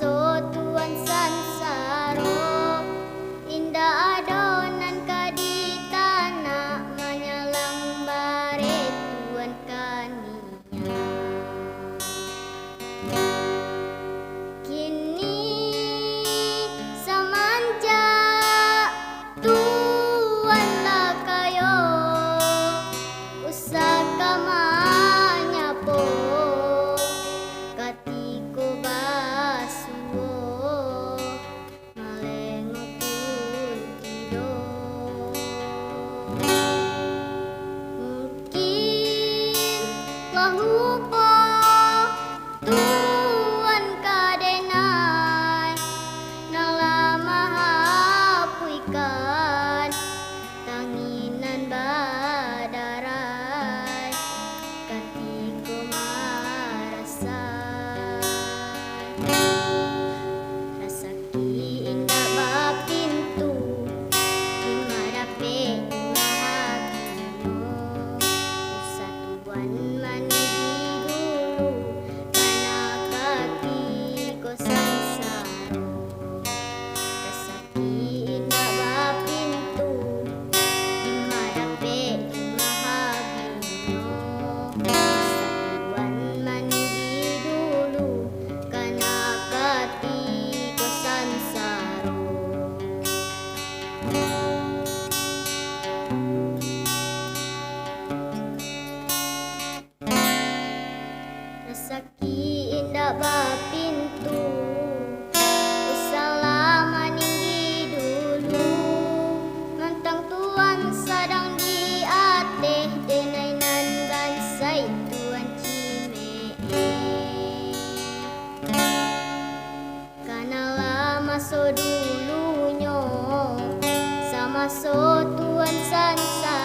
so tuan sansaro indah adonan kadi tanah menyalang bare tuan kaninya. Kini samanja tuan lah kayo usaka manyapo katiko basuo malengok pun tidur. Mungkin lahupo tuan kadenai nalama hapuikan tanginan badarai katiko marasai rasaki indah bapintu dimarape imahakino usatuan manigi dulu kana katiko sansaro rasaki indah bapintu dimarape imahakino usatuan manigi dulu kana katiko sansaro. Rasaki indah bapintu usala maninggi dulu mantang tuan sadang di ateh denainan gansai tuan cimee kana lama so dulunyo sama so tuan sansa